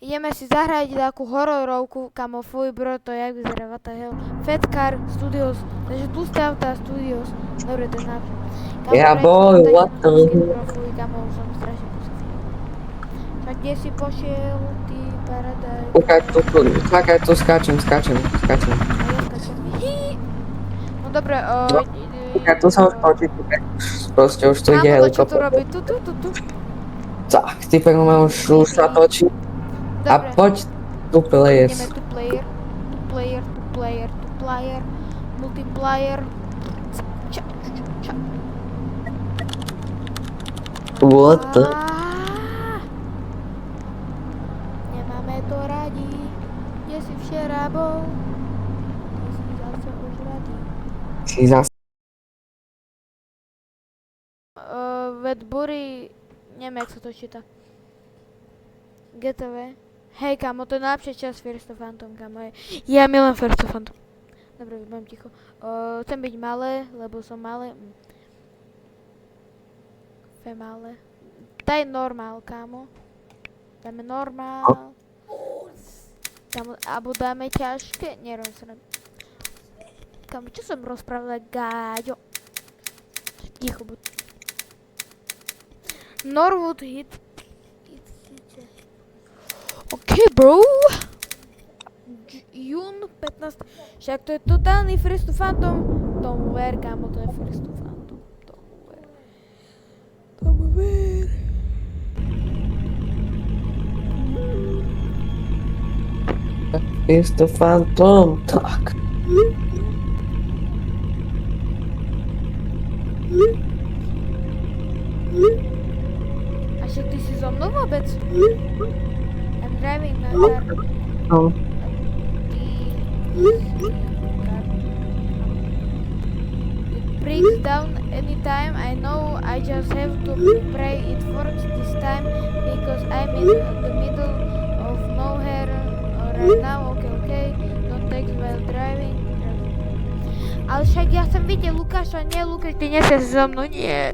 Ideme si zahrať takú hororovku, kamo, fuj bro, to jak vyzerá, what the hell. Fat Car Studios, takže tu stav tá Studios. Dobre, to je najlepšie. Kamo, Yeah, prejď boy, tam, what the dajte hell? bro, fuj, kamo, už som strašne pusatý. Však kde si pošiel, ty paradaj. Čakaj tu, skáčem. A ja skačem. No dobre, Čakaj, tu sa už točí, proste už tu ide kámo, to čo tu helikopter. robí? Tu. Tak, typek už sa točí. A Dobre. poď tu players. Ideme tu player, multiplayer. Ča. What the? Nemáme to radi. Kde si včera bol? Ty si zase už radi. Si zase. Vedbury, neviem, jak sa to číta. GTV. Hej, kamo, to je najlepšia časť First of Phantom, kamo. Ja milujem First of Phantom. Dobre, budem ticho. Chcem byť malé, lebo som malé. Malé. Daj normál, kamo. Dáme normál. Kamo, alebo dáme ťažké. Nerobím sa na... Kamo, čo som rozprávila, gáďo? Ticho buď. Norwood hit. OK, bro. Jún 15. Však to je totálny First of Phantom. Tomu ver, kamo, to je First of Phantom. Tomu ver. It's the Phantom, tak. A však ty si so mnou vôbec? I'm driving my car. No. It breaks down anytime. I know I just have to pray it works this time because I'm in the middle of nowhere right now. Okay. Don't text while driving. Ale však ja som videl Lukáša, nie Lukáš, ty nesieš so mnou, nie.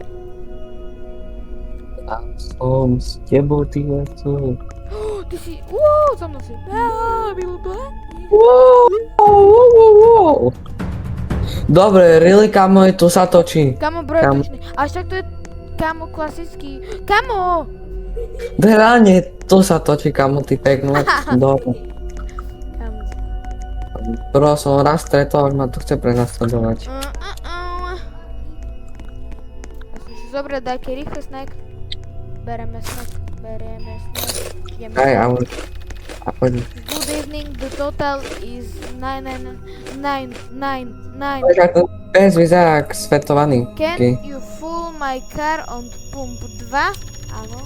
A som s tebou, ty som. Ty si, so mnou si. Wow. Dobre, really, kamo, tu sa točí. Kamo, bro, je točný. A však to je, kamo, klasický. Kamo! Reálne, tu sa točí, kamo, typek, no. Dobre. Kamo. Bro, som raz stretol, ma tu chce prenasledovať. Ja som si zobrať taký rýchly snack. Bereme snack. Ideme. Aj, ale... A poď. Good evening, the total is 999. Bez vyzerá jak svetovaný. Can Okay. you fill my car on pump 2? Áno.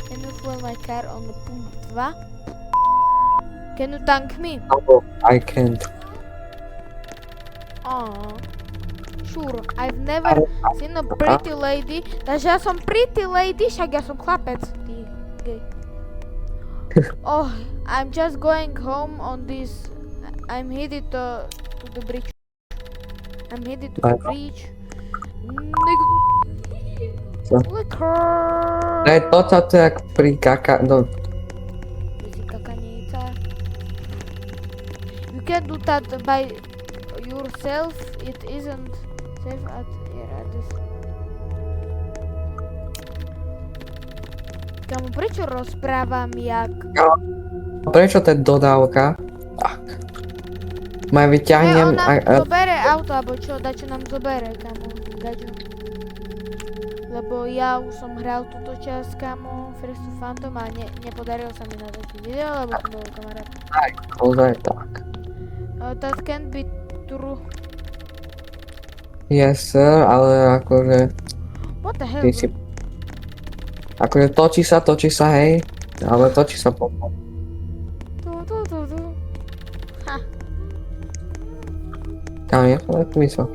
Can you fill my car on pump 2? Can you tank me? I can't. Sure, I've never seen a pretty lady. Takže ja som pretty lady, však ja som chlapec. Ty gay. Oh, I'm just going home on this. I'm headed to the bridge. I'm headed to the bridge. Liquor. To jak pri kaka... No, Kakanica. You can do that by yourself. It isn't safe at here at this. Kamu, prečo rozprávam jak... prečo to je dodávka? Tak. Ma vyťahnem... on nám zobere auto, alebo čo? Dačo nám zobere, kamo. Dačo. Lebo ja už som hral túto časť, kamo, First of Phantom a nepodarilo sa mi natočiť video, lebo to bol kamarát. Aj, ozaj tak. That can't be true. Yes, sir, ale akože... What the hell, Ty si... Akože točí sa, hej. Ale točí sa po... Tu. Ha. Kam je? Ale tu mysl.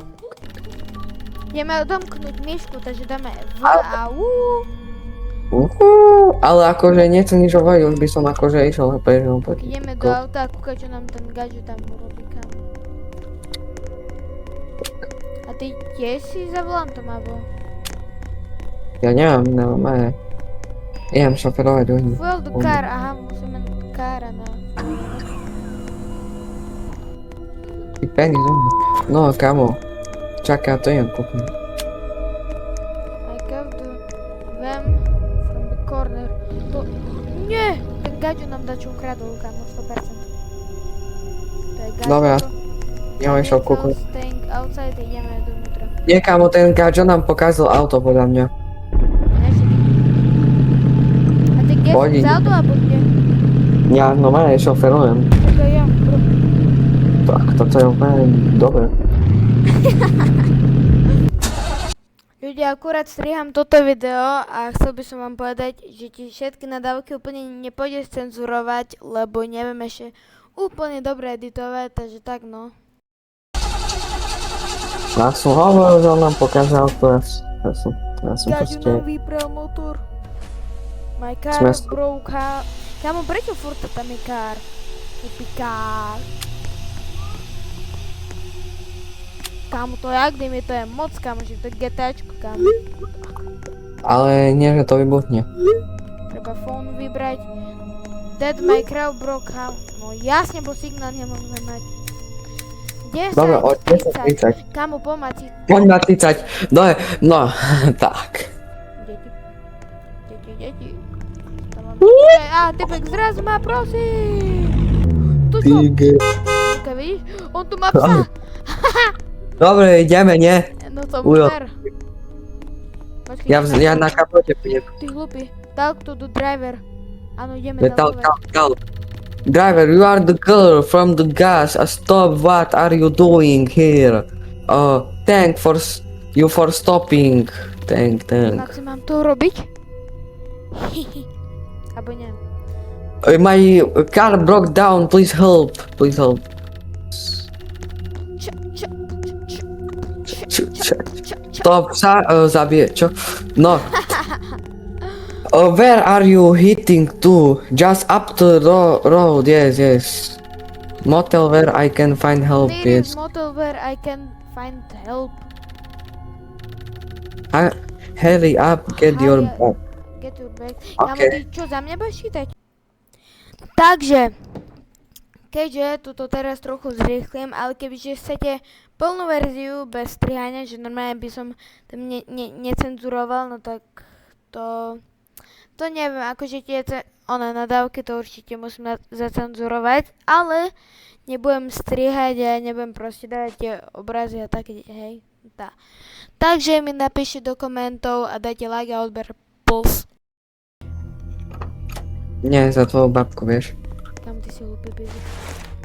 Ideme odomknúť myšku, takže dáme V a U. Ale akože nechcem nič hovoriť, už by som akože išiel na prežil. Ideme do auta a kúkaj, čo nám ten gadžu tam urobí, kamo. A ty tiež si za volantom, alebo? Ja neviem, aj. Idem šoferovať už. Fuel the car, aha, musíme car and I penis, no, kamo. Čakaj, ja to idem kúpiť. I got the them from the corner. To... Nie! Ten gadziu nám dačo ukradol, kamo, 100%. To je gadziu. Dobra, ja mám išiel kúpiť. Staying outside, ideme dovnútra. Nie, kamo, ten Gajo nám pokazal auto, podľa mňa. A ty kde Pohodí. si z auto, alebo kde? Ja normálne šoferujem. Tak aj ja, bro. Tak, toto je úplne dobre. Ľudia, akurát striham toto video a chcel by som vám povedať, že ti všetky nadávky úplne nepôjdeš cenzurovať, lebo neviem ešte úplne dobre editovať, takže tak no. Ja som hovoril, že on nám pokazal auto, ja som Gaďu proste... nám vypral motor. My car Sme- broke. Kamo, prečo furt tam je car? Kúpi car. Kamo, to jak dym je, to je moc, kamo, že to je GTAčko, kamo. Ale nie, že to vybuchne. Treba phone vybrať. Dead my car broke. No jasne, bo signál nemôžeme mať. 10, Dobre, o 30. 10:30. Kamo, pomáci. Poď na 30. No, tak. Deti. To mám... typek zrazu ma prosí. Tu čo? Počkaj, vidíš? On tu má psa. Dobre, ideme, nie? No to Ujo. ver. Počkej, Ja na kapote pôjdem. Ty hlupý. Talk to the driver. Áno, ideme Tal. talkovať. Driver, you are the girl from the gas. Stop, what are you doing here? Thank you for stopping. Thank. Maxi, mám to robiť? Abo nie. My car broke down, please help. Stop, zabije, čo? No. Where are you hitting to? Just up the road, yes. Motel where I can find help, Nearest yes. motel where I can find help. Hurry up, get your Hurry bag. Get your bag. Kámo, Okay. ty čo, za mňa budeš čítať? Takže, keďže tuto teraz trochu zrýchlim, ale kebyže chcete plnú verziu bez strihania, že normálne by som tam necenzuroval, no tak to neviem, akože tie nadávky to určite musím zacenzurovať, ale nebudem strihať a nebudem proste dávať tie obrazy a také, hej. Takže mi napíšte do komentov a dajte like a odber puls. Nie, za tvoju babku, vieš. Kam ty si hlupý bibik?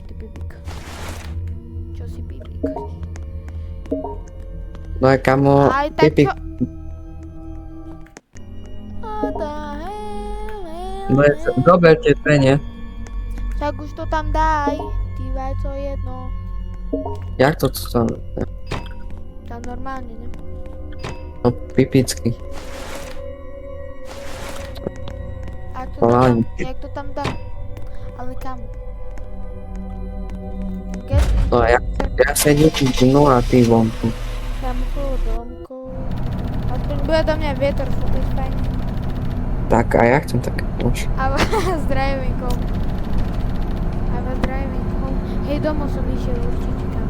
Ty bibik. Čo si bibik? No a kamo, Aj tak pipik. čo? What the hell? No je, zoberte dve, nie? Tak už to tam daj. Ty vajco jedno. Jak to tam? Tam normálne, ne? No pipicky. Jak to tam dám? Ale kam? Get No ja sedím no a ty vonku. Kamko, domko. Aspoň bude do mňa vietor fúkať fajn. Tak a ja chcem také noč. A s driving home. Hej, domov som išiel určite kam.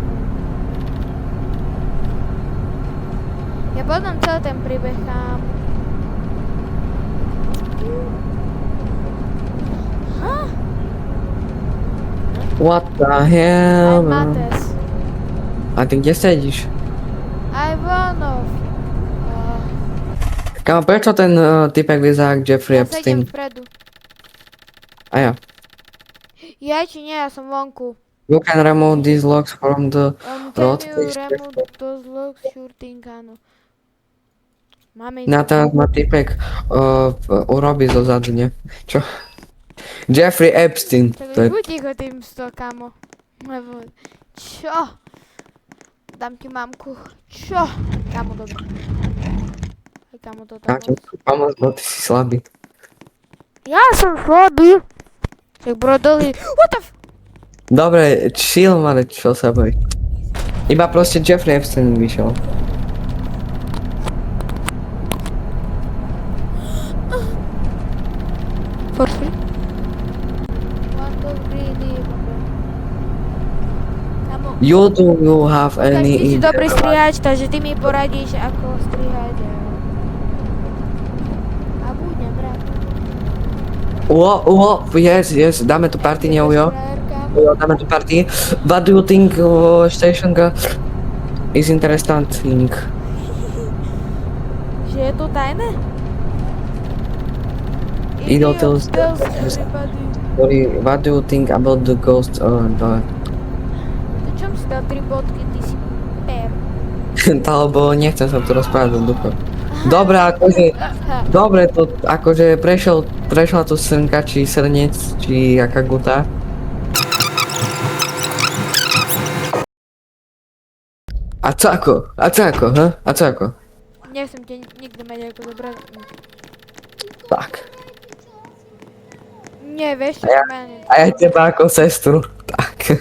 Ja poznám celý ten príbeh kam. What the hell? Aj Mates. A ty kde sedíš? Aj vonov. Kamo, prečo ten typek vyzerá ako Jeffrey Ja sedím Epstein? vpredu. A ja. Ja či nie, ja som vonku. You can remove these logs from the Can road, you please. remove those logs? Sure thing, áno. Máme Na teraz ma typek urobí zo zadu, nie? Čo? Jeffrey Epstein. Tak To je... buď ticho tým kamo. Lebo, čo? Dám ti mamku. Čo? Kamo, dobre. Aj kamo, to Ja tam. ti pomôcť, bo ty si slabý. Ja som slabý. Tak brodoli. What the f... Dobre, chill, ale čo sa bojí. Iba proste Jeffrey Epstein vyšiel. For free? You have Tak ty si any dobrý idea? strihač, takže ty mi poradíš, ako strihať. A budem rád. Yes, dáme tu party, nie jo? Jo, dáme tu party. What do you think station is interesting? Že je to tajné? Idiot tells everybody. What do you think about the ghost the... To čom si dal 3 bodky, ty si per. Lebo nechcem sa tu rozprávať do duchu. Dobre, akože... Dobre, to akože prešla tu srnka, či srnec, či aká guta. A co ako? A co ako? Nechcem ťa nikdy mať ako dobré. Tak. Nie, vieš čo, A menej. ja teba ako sestru. Tak.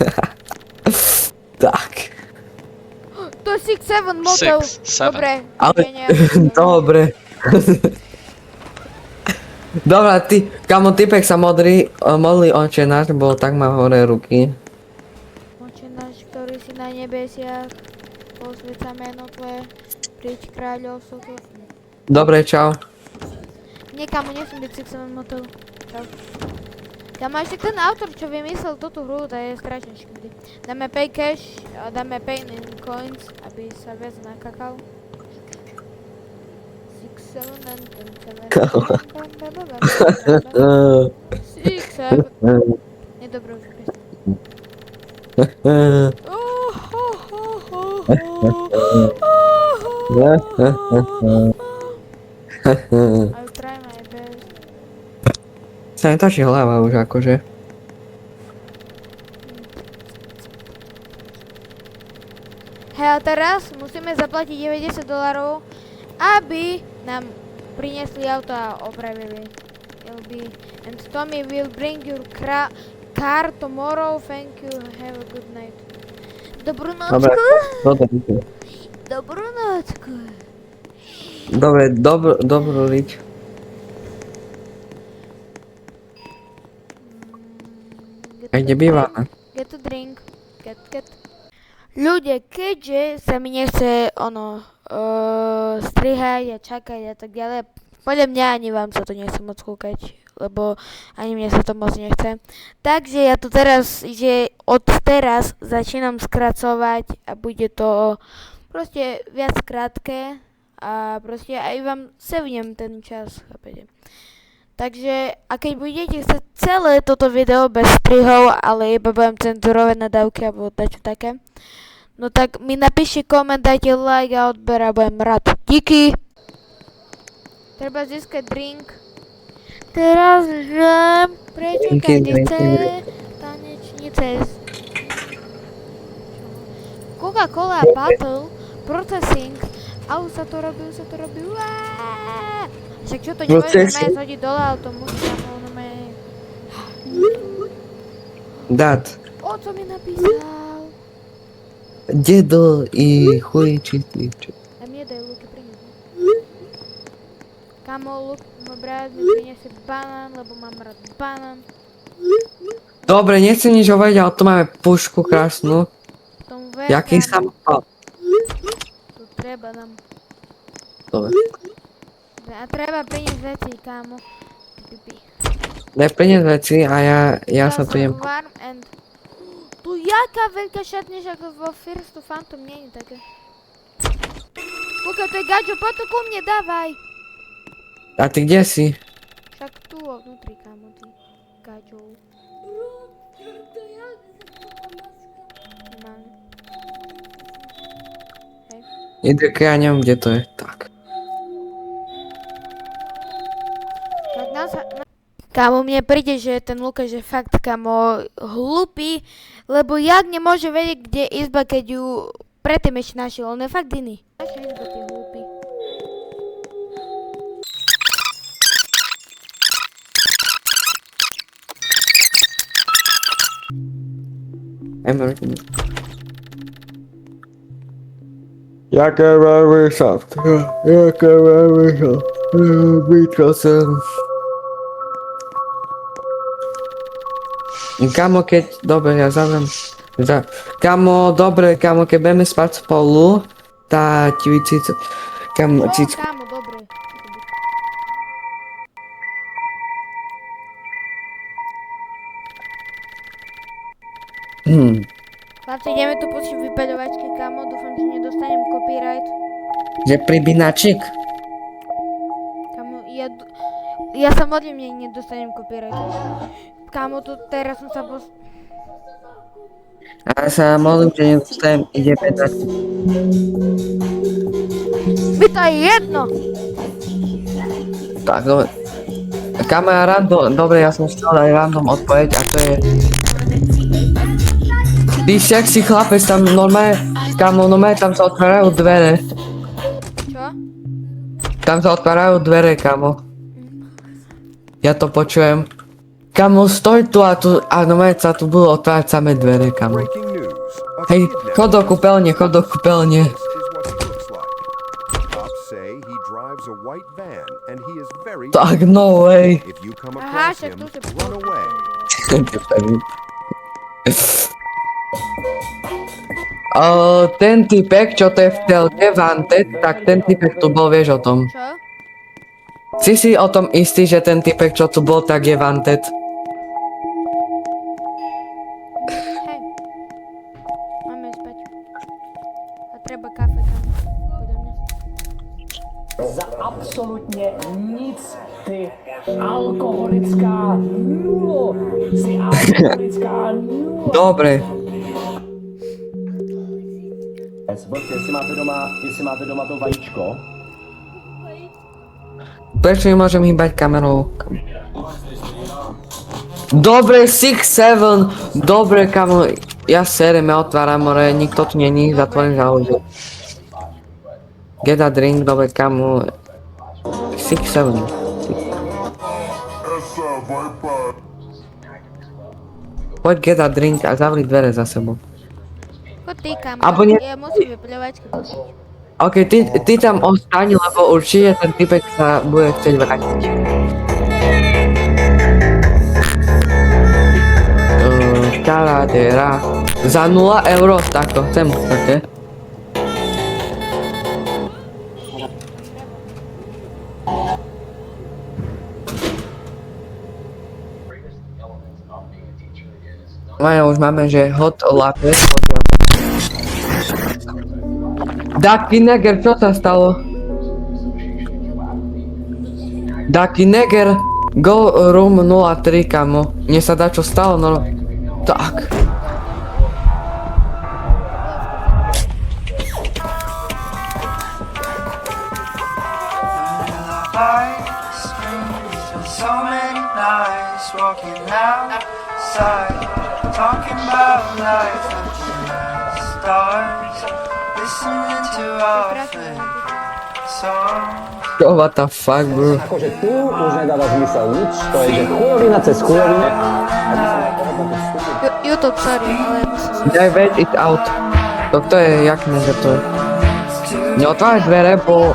Tak. To je 6-7 motel. 6, 7. Dobre, Ale... nie. Dobre. Dobre, ty, kamo, typek sa modlí oče náš, bo tak má hore ruky. Oče náš, ktorý si na nebesiach, posväť sa meno tvoje, príď kráľovstvo tvoje. Dobre, čau. Nie, kamo, nechcem byť 6-7 motel. Čau. Kamo, ešte ten autor, čo vymyslel túto hru, to je strašne škody. Dáme pay cash a dáme pay in coins, aby sa viac nakakal. 6, 7 and 10, 7. 6, 7. Nedobre už presne. I'll try my best. Sa mi točí hlava už akože. Hej, a teraz musíme zaplatiť $90, aby nám priniesli auto a opravili. And Tommy will bring your car tomorrow. Thank you. Have a good night. Dobrú Dobre, nočku. Dobrú nočku. Dobre, dobrú rič. A kde bývame? Get to drink. Get. Ľudia, keďže sa mi nechce strihať a čakať a tak ďalej, podľa mňa ani vám sa to nechce moc kúkať, lebo ani mne sa to moc nechce. Takže ja to teraz, že od teraz začínam skracovať a bude to proste viac krátke a proste aj vám sevnem ten čas, chápete. Takže, a keď budete chcieť celé toto video bez strihov, ale iba budem cenzurovať nadávky alebo dačo také, no tak mi napíšte koment, dajte like a odber a budem rád. Díky! Treba získať drink. Teraz žem, prečo každý chce tanečnice. Coca-Cola Battle Processing. Au, sa to robí, Uaaaaaa! Však čo to nemôžeme zhodiť dole, ale to musí tam normálne. Dad. O, co mi napísal? Dedo i chuj čistý. A mne daj Luky priniesť. Kamo, môj brat mi priniesie banán, lebo mám rád banán. Dobre, nechcem nič hovoriť, ale tu máme pušku krásnu. Potom Jaký samochod? tu treba nám. Dobre. A treba priniesť veci, kámo. Pipi. Daj priniesť veci a ja sa tu idem. Warm and... Tu jaká veľká šatňa, že ako vo First to Phantom nie je také. Kúka, to je Gaďo, poď to ku mne, dávaj. A ty kde si? Však tu vnútri, kámo, ty. Gaďo. Normálne. Hej. Ide, ja neviem, kde to je. Tak. Tak kámo, mne príde, že ten Lukáš je fakt, kámo, hlupý, lebo jak nemôže vedieť, kde je izba, keď ju predtým ešte našiel, on je fakt iný. Naša izba, ty hlupý. Emergency. Jaké veľmi soft. Jaké veľmi soft. Byčo som. Kamo, keď... Dobre, ja zavriem Kamo, dobre, kamo, keď budeme spať spolu, tá ti cico, kamo, O, cico, kamo, dobre. Chlapci, ideme tu pustiť vypeľovačky, kamo, dúfam, že nedostanem copyright. že pribinačik. Kamo, ja sa modlím, nedostanem copyright. Kamo, tu teraz som sa A sa modlím, že nedostanem, ideme na... Mi to je jedno! Tak, dobre. Kamo, ja dobre, ja som chcel aj random odpoveď a to je... Ty sexy chlapec, tam normálne, kamo, normálne tam sa otvárajú dvere. Čo? Tam sa otvárajú dvere, kamo. Ja to počujem. Kamo, stoj tu a normálne sa tu budú otvárať samé dvere, kamo. Breaking news. A Hej, kidnapper chod do kúpeľne, chod do kúpeľne. is what he looks like. Cops say he drives a white van and he is very Tak, no way. If you come Aha, across však him, tu sa run away. Ten typek, čo to je v telke Wanted, tak ten typek tu bol, vieš o tom. Čo? Si o tom istý, že ten typek, čo tu bol, tak je Wanted. Hej. Máme spať. A treba kafe, kamo. Podľa mňa. Za absolutně nic, ty alkoholická nulo, ty alkoholická nulo. Dobre. Jestli máte doma to vajíčko, Prečo nemôžem hýbať kamerou? Dobre, 6-7. Dobre, kamo. Ja serem, ja otváram more, nikto tu není, zatvorím za ľudí. Get a drink, dobre, kamo. 6-7. Poď get a drink a zavri dvere za sebou. Chod ty, kamo. Abo nie- Ja musím vypeľovačky pustiť. Ok, ty tam ostaň, lebo určite ten typek sa bude chcieť vrátiť. Karadera. Za 0 euro, takto chcem, chcete? Maja, už máme, že hot latte. Ducky Neger, čo sa stalo? Ducky Neger, go room 03, kamo. Mne sa dá čo stalo, no. Tak. So many nights walking outside, talking about life, looking at stars, listening to our favorite songs. What the fuck, bro? akože tu už nedáva zmysel nič, to je že chujovina cez chujovinu. YouTube, sorry, ale musím sa... Daj wait it out. To je jak neže to je. Neotváraj dvere, bo...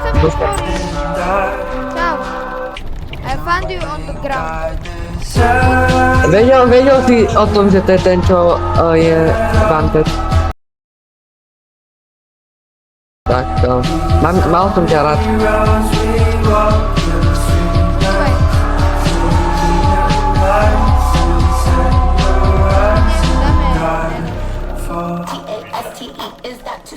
Čau. I found you on the ground. Vedel si o tom, že to je ten, čo je Wanted. Tak, mal som ťa rád. Počúvaj. Is that too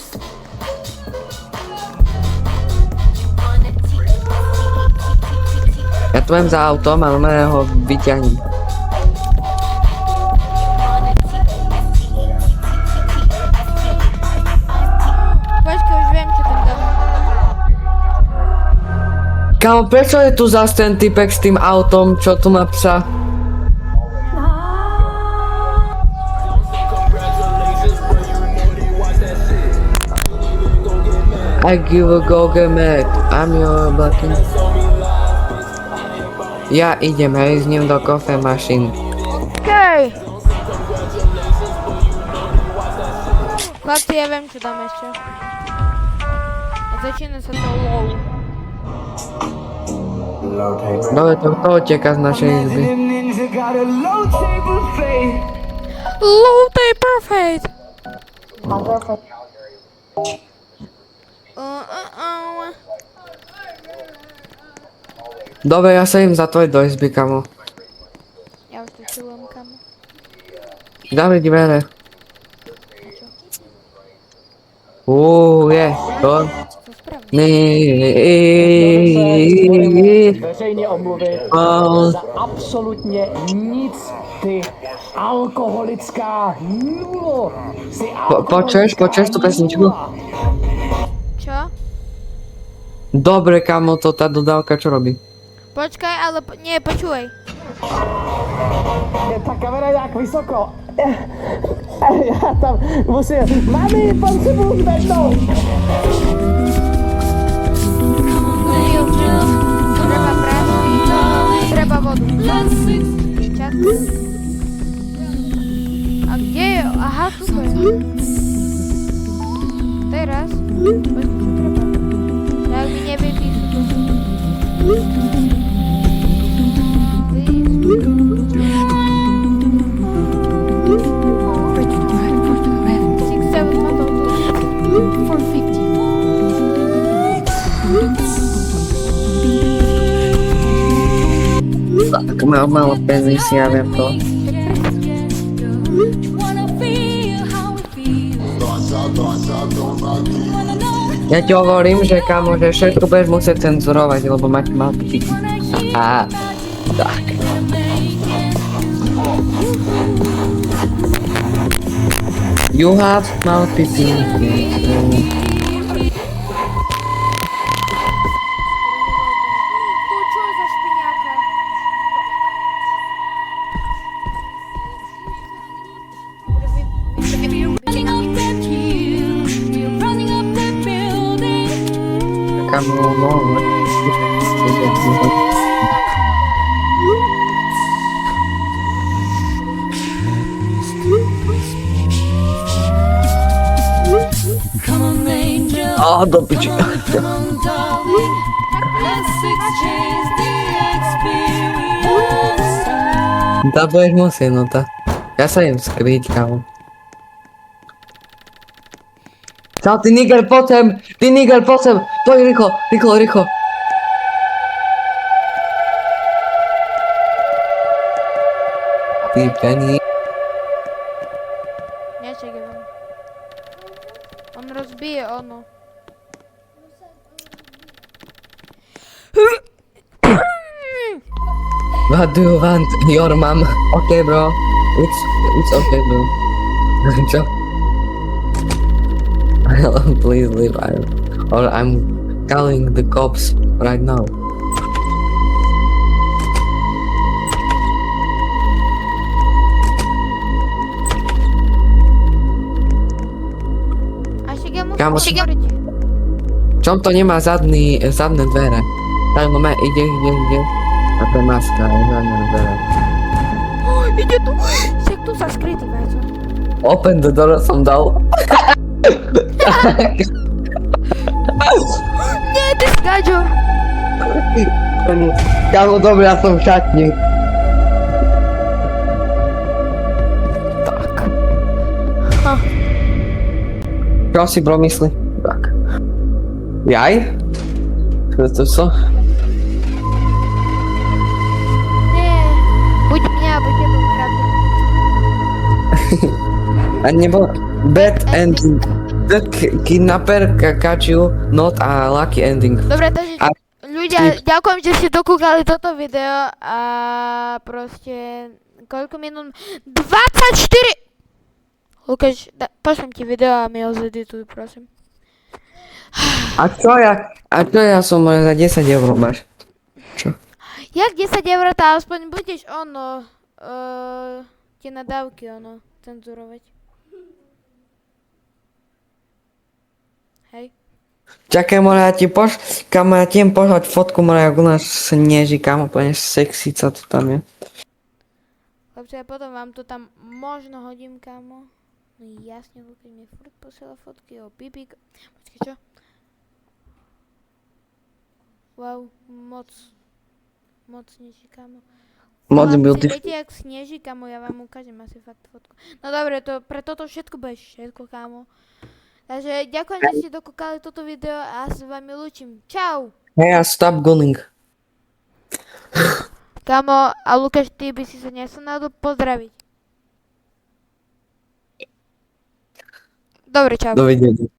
Ja tu viem za autom a normálne ho vyťahnem. Počkaj, už viem, čo tam dám. Kámo, prečo je tu zas ten typek s tým autom, čo tu má psa? I give a go get mad, I'm your blocking. Ja idem, hej, s ním do coffee machine. Okej. Chlapci, ja viem, čo dám ešte. A začína sa to low. Dobre, to uteká z našej izby. Ninja got a low table fade. Low taper fade. Uh. Dobre, ja sa im za to do izby, kamo. Ja už tu čujem, kamo. Dávej dvere. A čo? Je to. Co spravím? Veřejně omluvit za absolutně nic, ty alkoholická nulo. Jsi Počuješ tú pesničku? nula. Čo? Dobre, kamo, to tá dodávka čo robí? Počkaj, ale nie, počúvaj. Je ta kamera nějak vysoko. Já tam musím... Mami, potřebuji zvednout. Treba prášky, treba vodu. Čas. A kde je? Aha, super. Teraz? Poď, čo treba? Jak mi nevie Tak málo peniazí, ja viem to. Ja ti hovorím, že kamo, že všetko budeš musieť cenzurovať, lebo máš mal piť. A tak. You have mal pipi. To čo za špiniaka? Kamo, no. A do piči. Tá budeš musieť, no tá. Ja sa idem skryť, kamo. Čau, ty niger, poď sem! Ty niger, poď sem! Poď rýchlo, rýchlo, rýchlo. Ty pení. Nečakaj vám. On rozbije ono. What do you want, your mom? Okay, bro. It's okay, bro. Čo? Please leave, or I'm calling the cops right now. A však ja musím Kamo, otvoriť. Čom to nemá zadné dvere? Tak no ide. A to je maska, je zadné dvere. Ide tu. Však tu sa skrytý, vážo. Open the door som dal. Nie, ty skaďo. Kámo, dobre, ja som v šatni. Tak. Ha. Čo si bro myslí? Tak. Jaj? Co? Nie. Buď mňa, buď teba ukradnú. A nebo bad ending. The kidnapper catch you, not a lucky ending. Dobre, takže ľudia, ďakujem, že ste dokúkali toto video a proste koľko minút? 24! Lukáš, pošlem ti video a mi ho zedituj, prosím. A čo ja som za 10 eur máš? Čo? Jak 10 eur, to aspoň budeš tie nadávky cenzurovať. Hej. Čakaj, more, ja ti pošlať fotku, more, jak u nás sneží, kamo, úplne sexica to tam je. Chlapci, ja potom vám to tam možno hodím, kamo. No jasne, Lukáš mi furt posiela fotky o pipík. Počkej, čo? Wow, moc niečí, kamo. Modern Chlapci, Beauty. viete, jak sneží, kamo, ja vám ukážem asi fakt fotku. No dobre, to, pre toto všetko bude všetko, kamo. Takže ďakujem, že ste dokúkali toto video a ja sa s vami lúčim. Čau! Hey, stop gunning. Kamo, a Lukáš, ty by si sa nesnadol pozdraviť. Dobre, čau. Dovidenia.